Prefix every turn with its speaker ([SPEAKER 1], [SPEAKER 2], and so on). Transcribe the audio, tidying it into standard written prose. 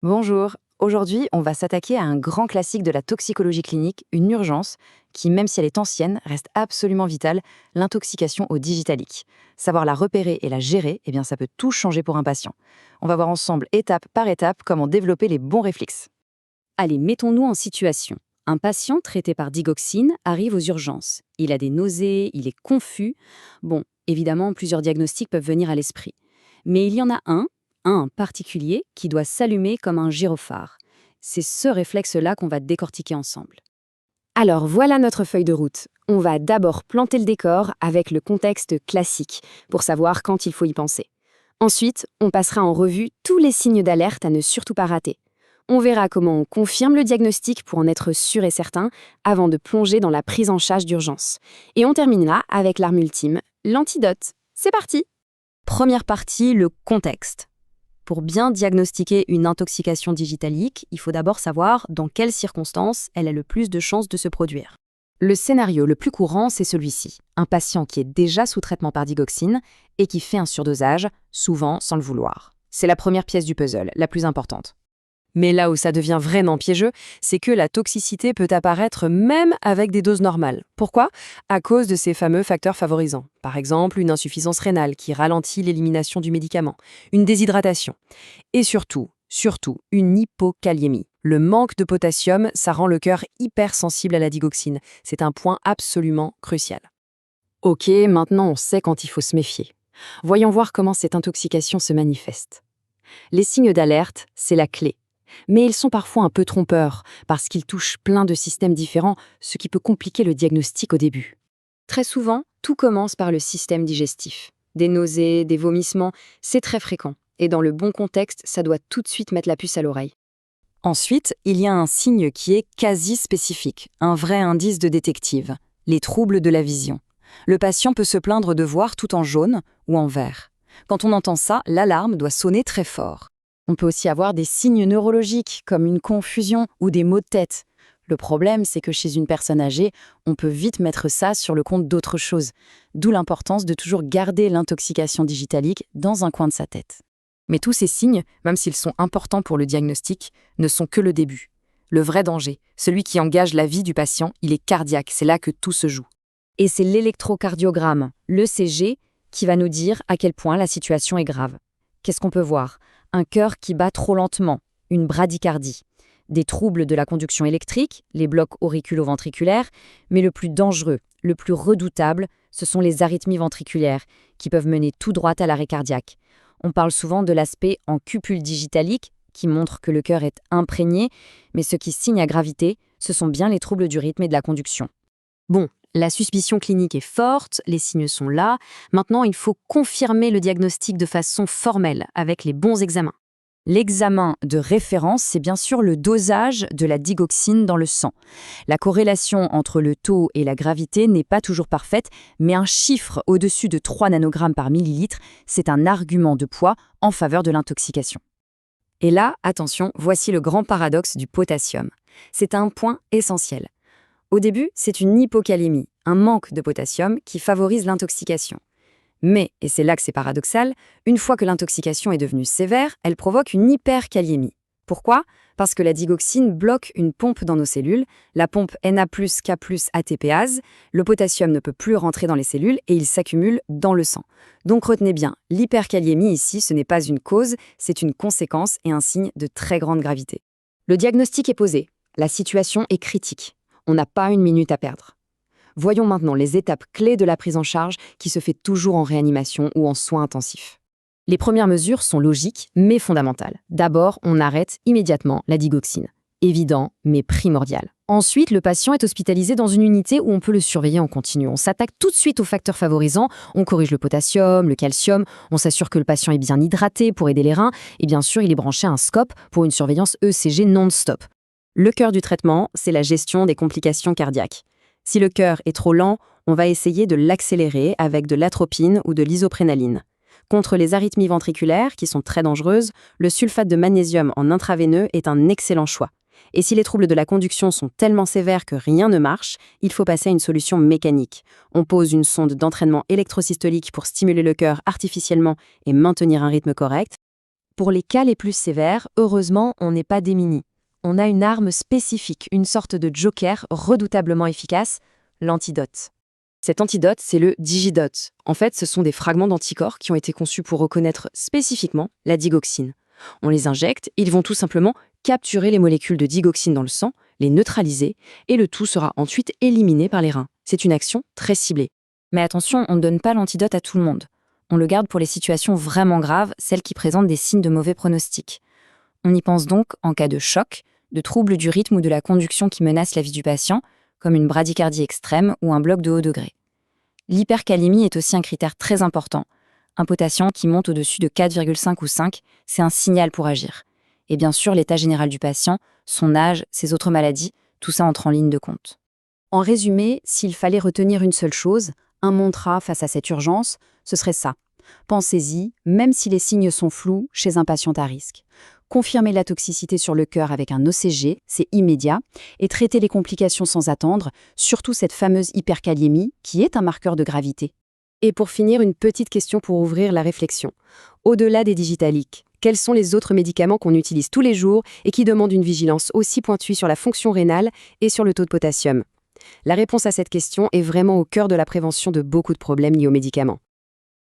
[SPEAKER 1] Bonjour. Aujourd'hui, on va s'attaquer à un grand classique de la toxicologie clinique, une urgence qui, même si elle est ancienne, reste absolument vitale, l'intoxication au digitalique. Savoir la repérer et la gérer, eh bien, ça peut tout changer pour un patient. On va voir ensemble, étape par étape, comment développer les bons réflexes.
[SPEAKER 2] Allez, mettons-nous en situation. Un patient traité par digoxine arrive aux urgences. Il a des nausées, il est confus. Bon, évidemment, plusieurs diagnostics peuvent venir à l'esprit. Mais il y en a un en particulier, qui doit s'allumer comme un gyrophare. C'est ce réflexe-là qu'on va décortiquer ensemble. Alors voilà notre feuille de route. On va d'abord planter le décor avec le contexte classique, pour savoir quand il faut y penser. Ensuite, on passera en revue tous les signes d'alerte à ne surtout pas rater. On verra comment on confirme le diagnostic pour en être sûr et certain avant de plonger dans la prise en charge d'urgence. Et on terminera avec l'arme ultime, l'antidote. C'est parti! Première partie, le contexte. Pour bien diagnostiquer une intoxication digitalique, il faut d'abord savoir dans quelles circonstances elle a le plus de chances de se produire. Le scénario le plus courant, c'est celui-ci. Un patient qui est déjà sous traitement par digoxine et qui fait un surdosage, souvent sans le vouloir. C'est la première pièce du puzzle, la plus importante. Mais là où ça devient vraiment piégeux, c'est que la toxicité peut apparaître même avec des doses normales. Pourquoi? À cause de ces fameux facteurs favorisants. Par exemple, une insuffisance rénale qui ralentit l'élimination du médicament, une déshydratation. Et surtout, une hypokaliémie. Le manque de potassium, ça rend le cœur hypersensible à la digoxine. C'est un point absolument crucial. Ok, maintenant on sait quand il faut se méfier. Voyons voir comment cette intoxication se manifeste. Les signes d'alerte, c'est la clé. Mais ils sont parfois un peu trompeurs, parce qu'ils touchent plein de systèmes différents, ce qui peut compliquer le diagnostic au début. Très souvent, tout commence par le système digestif. Des nausées, des vomissements, c'est très fréquent. Et dans le bon contexte, ça doit tout de suite mettre la puce à l'oreille. Ensuite, il y a un signe qui est quasi spécifique, un vrai indice de détective, les troubles de la vision. Le patient peut se plaindre de voir tout en jaune ou en vert. Quand on entend ça, l'alarme doit sonner très fort. On peut aussi avoir des signes neurologiques, comme une confusion ou des maux de tête. Le problème, c'est que chez une personne âgée, on peut vite mettre ça sur le compte d'autre chose, d'où l'importance de toujours garder l'intoxication digitalique dans un coin de sa tête. Mais tous ces signes, même s'ils sont importants pour le diagnostic, ne sont que le début. Le vrai danger, celui qui engage la vie du patient, il est cardiaque, c'est là que tout se joue. Et c'est l'électrocardiogramme, l'ECG, qui va nous dire à quel point la situation est grave. Qu'est-ce qu'on peut voir? Un cœur qui bat trop lentement, une bradycardie. Des troubles de la conduction électrique, les blocs auriculo-ventriculaires, mais le plus dangereux, le plus redoutable, ce sont les arythmies ventriculaires, qui peuvent mener tout droit à l'arrêt cardiaque. On parle souvent de l'aspect en cupule digitalique, qui montre que le cœur est imprégné, mais ce qui signe à gravité, ce sont bien les troubles du rythme et de la conduction. Bon, la suspicion clinique est forte, les signes sont là. Maintenant, il faut confirmer le diagnostic de façon formelle, avec les bons examens. L'examen de référence, c'est bien sûr le dosage de la digoxine dans le sang. La corrélation entre le taux et la gravité n'est pas toujours parfaite, mais un chiffre au-dessus de 3 nanogrammes par millilitre, c'est un argument de poids en faveur de l'intoxication. Et là, attention, voici le grand paradoxe du potassium. C'est un point essentiel. Au début, c'est une hypocalémie, un manque de potassium qui favorise l'intoxication. Mais, et c'est là que c'est paradoxal, une fois que l'intoxication est devenue sévère, elle provoque une hyperkaliémie. Pourquoi? Parce que la digoxine bloque une pompe dans nos cellules, la pompe Na+K+ATPase, le potassium ne peut plus rentrer dans les cellules et il s'accumule dans le sang. Donc retenez bien, l'hyperkaliémie ici, ce n'est pas une cause, c'est une conséquence et un signe de très grande gravité. Le diagnostic est posé, la situation est critique. On n'a pas une minute à perdre. Voyons maintenant les étapes clés de la prise en charge qui se fait toujours en réanimation ou en soins intensifs. Les premières mesures sont logiques mais fondamentales. D'abord, on arrête immédiatement la digoxine. Évident mais primordial. Ensuite, le patient est hospitalisé dans une unité où on peut le surveiller en continu. On s'attaque tout de suite aux facteurs favorisants, on corrige le potassium, le calcium, on s'assure que le patient est bien hydraté pour aider les reins et bien sûr, il est branché à un scope pour une surveillance ECG non-stop. Le cœur du traitement, c'est la gestion des complications cardiaques. Si le cœur est trop lent, on va essayer de l'accélérer avec de l'atropine ou de l'isoprénaline. Contre les arythmies ventriculaires, qui sont très dangereuses, le sulfate de magnésium en intraveineux est un excellent choix. Et si les troubles de la conduction sont tellement sévères que rien ne marche, il faut passer à une solution mécanique. On pose une sonde d'entraînement électrosystolique pour stimuler le cœur artificiellement et maintenir un rythme correct.
[SPEAKER 3] Pour les cas les plus sévères, heureusement, on n'est pas démunis. On a une arme spécifique, une sorte de joker redoutablement efficace, l'antidote.
[SPEAKER 2] Cet antidote, c'est le digidote. En fait, ce sont des fragments d'anticorps qui ont été conçus pour reconnaître spécifiquement la digoxine. On les injecte, ils vont tout simplement capturer les molécules de digoxine dans le sang, les neutraliser, et le tout sera ensuite éliminé par les reins. C'est une action très ciblée. Mais attention, on ne donne pas l'antidote à tout le monde. On le garde pour les situations vraiment graves, celles qui présentent des signes de mauvais pronostic. On y pense donc en cas de choc, de troubles du rythme ou de la conduction qui menacent la vie du patient, comme une bradycardie extrême ou un bloc de haut degré. L'hypercalémie est aussi un critère très important. Un potassium qui monte au-dessus de 4,5 ou 5, c'est un signal pour agir. Et bien sûr, l'état général du patient, son âge, ses autres maladies, tout ça entre en ligne de compte.
[SPEAKER 3] En résumé, s'il fallait retenir une seule chose, un mantra face à cette urgence, ce serait ça. Pensez-y, même si les signes sont flous chez un patient à risque. Confirmer la toxicité sur le cœur avec un ECG, c'est immédiat, et traiter les complications sans attendre, surtout cette fameuse hyperkaliémie, qui est un marqueur de gravité.
[SPEAKER 2] Et pour finir, une petite question pour ouvrir la réflexion. Au-delà des digitaliques, quels sont les autres médicaments qu'on utilise tous les jours et qui demandent une vigilance aussi pointue sur la fonction rénale et sur le taux de potassium ? La réponse à cette question est vraiment au cœur de la prévention de beaucoup de problèmes liés aux médicaments.